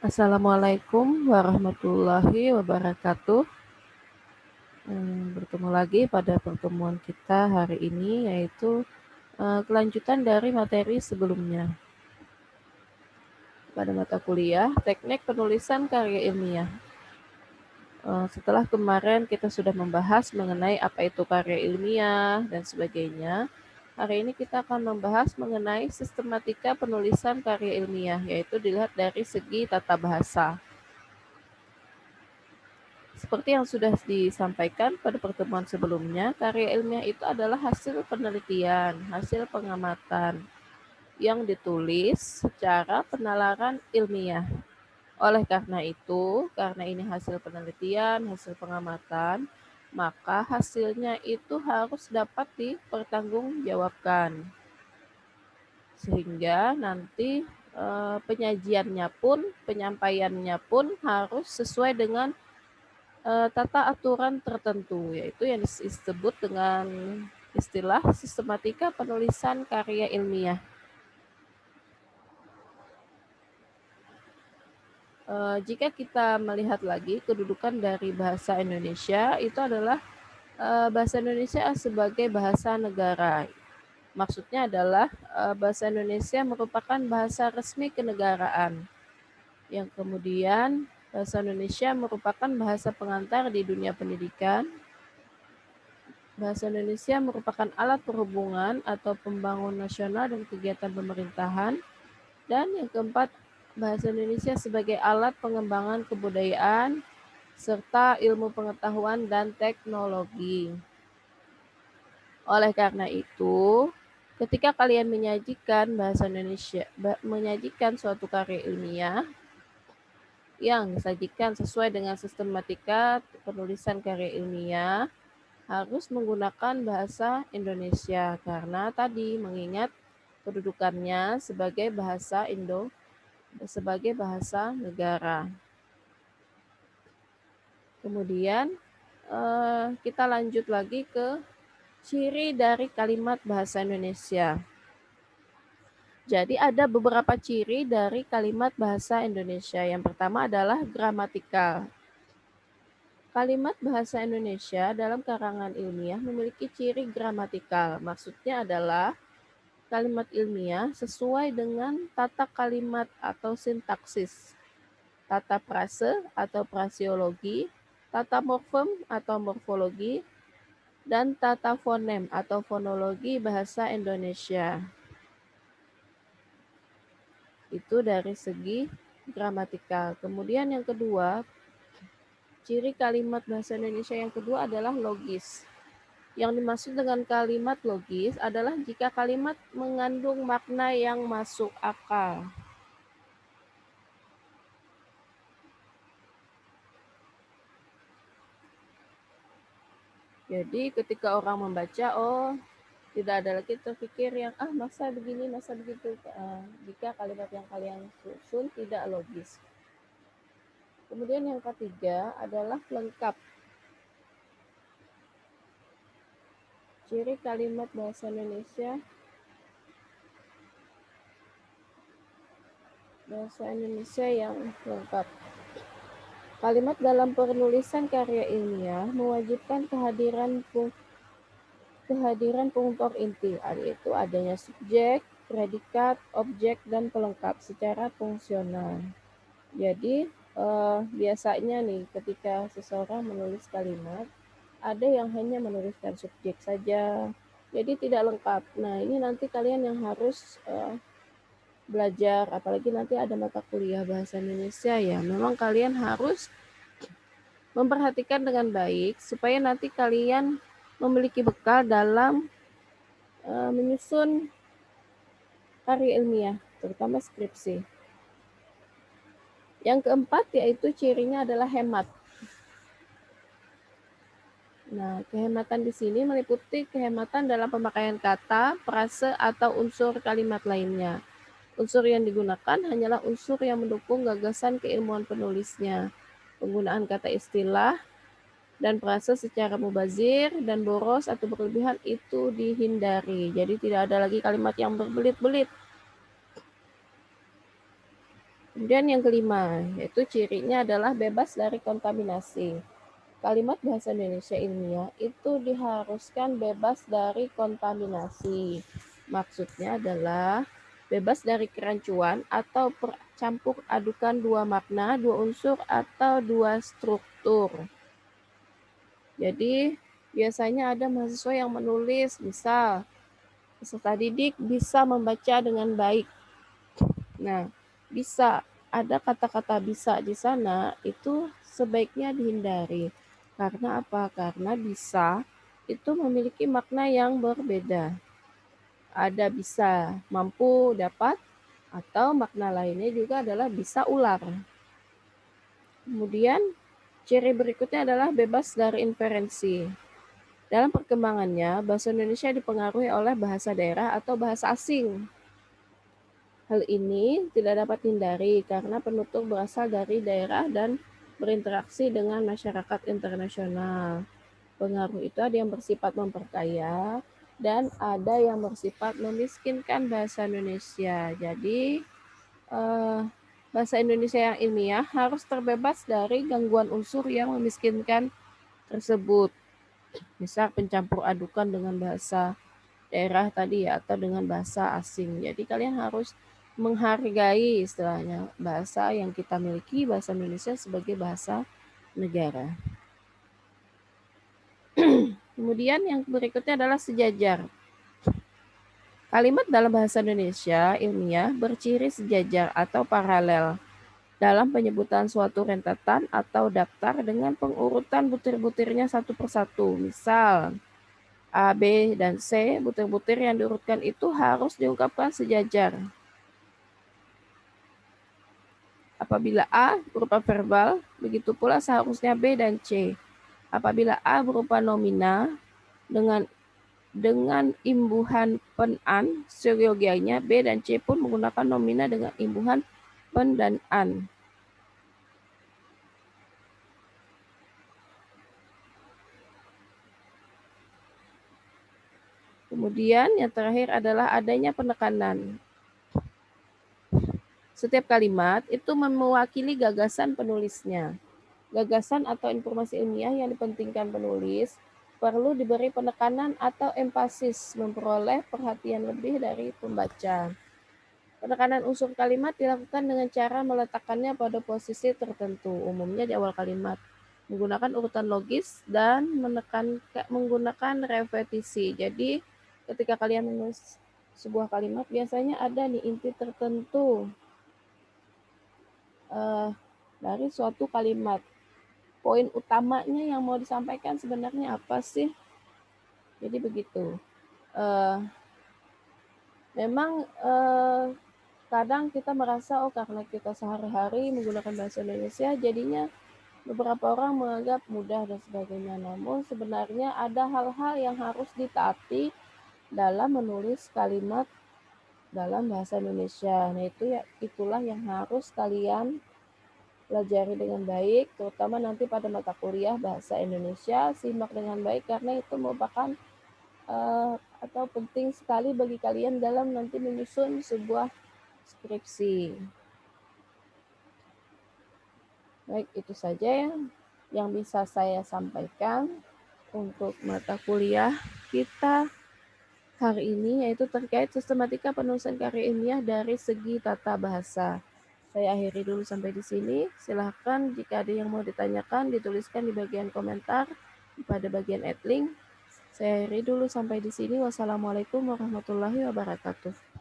Assalamualaikum warahmatullahi wabarakatuh. Bertemu lagi pada pertemuan kita hari ini yaitu kelanjutan dari materi sebelumnya pada mata kuliah Teknik Penulisan Karya Ilmiah. Setelah kemarin kita sudah membahas mengenai apa itu karya ilmiah dan sebagainya, hari ini kita akan membahas mengenai sistematika penulisan karya ilmiah, yaitu dilihat dari segi tata bahasa. Seperti yang sudah disampaikan pada pertemuan sebelumnya, karya ilmiah itu adalah hasil penelitian, hasil pengamatan yang ditulis secara penalaran ilmiah. Oleh karena itu, karena ini hasil penelitian, hasil pengamatan, maka hasilnya itu harus dapat dipertanggungjawabkan. Sehingga nanti penyajiannya pun, penyampaiannya pun harus sesuai dengan tata aturan tertentu, yaitu yang disebut dengan istilah sistematika penulisan karya ilmiah. Jika kita melihat lagi kedudukan dari bahasa Indonesia, itu adalah bahasa Indonesia sebagai bahasa negara. Maksudnya adalah bahasa Indonesia merupakan bahasa resmi kenegaraan, yang kemudian bahasa Indonesia merupakan bahasa pengantar di dunia pendidikan. Bahasa Indonesia merupakan alat perhubungan atau pembangunan nasional dan kegiatan pemerintahan. Dan yang keempat, bahasa Indonesia sebagai alat pengembangan kebudayaan serta ilmu pengetahuan dan teknologi. Oleh karena itu, ketika kalian menyajikan bahasa Indonesia, menyajikan suatu karya ilmiah yang disajikan sesuai dengan sistematika penulisan karya ilmiah, harus menggunakan bahasa Indonesia karena tadi mengingat kedudukannya sebagai bahasa sebagai bahasa negara. Kemudian kita lanjut lagi ke ciri dari kalimat bahasa Indonesia. Jadi ada beberapa ciri dari kalimat bahasa Indonesia. Yang pertama adalah gramatikal. Kalimat bahasa Indonesia dalam karangan ilmiah memiliki ciri gramatikal. Maksudnya adalah kalimat ilmiah sesuai dengan tata kalimat atau sintaksis, tata frase atau fraseologi, tata morfem atau morfologi, dan tata fonem atau fonologi bahasa Indonesia. Itu dari segi gramatikal. Kemudian yang kedua, ciri kalimat bahasa Indonesia yang kedua adalah logis. Yang dimaksud dengan kalimat logis adalah jika kalimat mengandung makna yang masuk akal. Jadi ketika orang membaca, tidak ada lagi terpikir yang masa begini, masa begitu. Jika kalimat yang kalian susun tidak logis. Kemudian yang ketiga adalah lengkap. Ciri kalimat bahasa Indonesia yang lengkap. Kalimat dalam penulisan karya ilmiah mewajibkan kehadiran pengumpul inti, yaitu adanya subjek, predikat, objek, dan pelengkap secara fungsional. Jadi biasanya nih ketika seseorang menulis kalimat, ada yang hanya menuliskan subjek saja, jadi tidak lengkap. Nah ini nanti kalian yang harus belajar, apalagi nanti ada mata kuliah bahasa Indonesia ya, memang kalian harus memperhatikan dengan baik supaya nanti kalian memiliki bekal dalam menyusun karya ilmiah, terutama skripsi. Yang keempat yaitu cirinya adalah hemat. Nah, kehematan di sini meliputi kehematan dalam pemakaian kata, frase, atau unsur kalimat lainnya. Unsur yang digunakan hanyalah unsur yang mendukung gagasan keilmuan penulisnya. Penggunaan kata istilah dan frase secara mubazir dan boros atau berlebihan itu dihindari. Jadi tidak ada lagi kalimat yang berbelit-belit. Kemudian yang kelima, yaitu cirinya adalah bebas dari kontaminasi. Kalimat bahasa Indonesia ilmiah itu diharuskan bebas dari kontaminasi. Maksudnya adalah bebas dari kerancuan atau campur adukan dua makna, dua unsur, atau dua struktur. Jadi biasanya ada mahasiswa yang menulis, misal peserta didik bisa membaca dengan baik. Nah, bisa ada kata-kata bisa di sana itu sebaiknya dihindari. Karena apa? Karena bisa itu memiliki makna yang berbeda. Ada bisa mampu, dapat, atau makna lainnya juga adalah bisa ular. Kemudian ciri berikutnya adalah bebas dari inferensi. Dalam perkembangannya, bahasa Indonesia dipengaruhi oleh bahasa daerah atau bahasa asing. Hal ini tidak dapat dihindari karena penutur berasal dari daerah dan berinteraksi dengan masyarakat internasional. Pengaruh itu ada yang bersifat memperkaya dan ada yang bersifat memiskinkan bahasa Indonesia. Jadi, bahasa Indonesia yang ilmiah harus terbebas dari gangguan unsur yang memiskinkan tersebut. Misal pencampur adukan dengan bahasa daerah tadi ya, atau dengan bahasa asing. Jadi kalian harus menghargai istilahnya bahasa yang kita miliki, bahasa Indonesia sebagai bahasa negara. Kemudian yang berikutnya adalah sejajar. Kalimat dalam bahasa Indonesia ilmiah berciri sejajar atau paralel dalam penyebutan suatu rentetan atau daftar dengan pengurutan butir-butirnya satu persatu. Misal, A, B, dan C, butir-butir yang diurutkan itu harus diungkapkan sejajar. Apabila A berupa verbal, begitu pula seharusnya B dan C. Apabila A berupa nomina dengan imbuhan pen-an, seyogianya B dan C pun menggunakan nomina dengan imbuhan pen dan an. Kemudian yang terakhir adalah adanya penekanan. Setiap kalimat itu mewakili gagasan penulisnya. Gagasan atau informasi ilmiah yang dipentingkan penulis perlu diberi penekanan atau empasis memperoleh perhatian lebih dari pembaca. Penekanan unsur kalimat dilakukan dengan cara meletakkannya pada posisi tertentu, umumnya di awal kalimat, menggunakan urutan logis dan menggunakan repetisi. Jadi ketika kalian menulis sebuah kalimat biasanya ada nih inti tertentu dari suatu kalimat. Poin utamanya yang mau disampaikan sebenarnya apa sih? Jadi begitu. Memang kadang kita merasa karena kita sehari-hari menggunakan bahasa Indonesia jadinya beberapa orang menganggap mudah dan sebagainya. Namun sebenarnya ada hal-hal yang harus ditaati dalam menulis kalimat dalam bahasa Indonesia. Nah, itulah yang harus kalian pelajari dengan baik, terutama nanti pada mata kuliah bahasa Indonesia. Simak dengan baik karena itu merupakan atau penting sekali bagi kalian dalam nanti menyusun sebuah skripsi. Baik, itu saja yang bisa saya sampaikan untuk mata kuliah kita hari ini, yaitu terkait sistematika penulisan karya ilmiah dari segi tata bahasa. Saya akhiri dulu sampai di sini. Silahkan jika ada yang mau ditanyakan, dituliskan di bagian komentar pada bagian adlink. Saya akhiri dulu sampai di sini. Wassalamualaikum warahmatullahi wabarakatuh.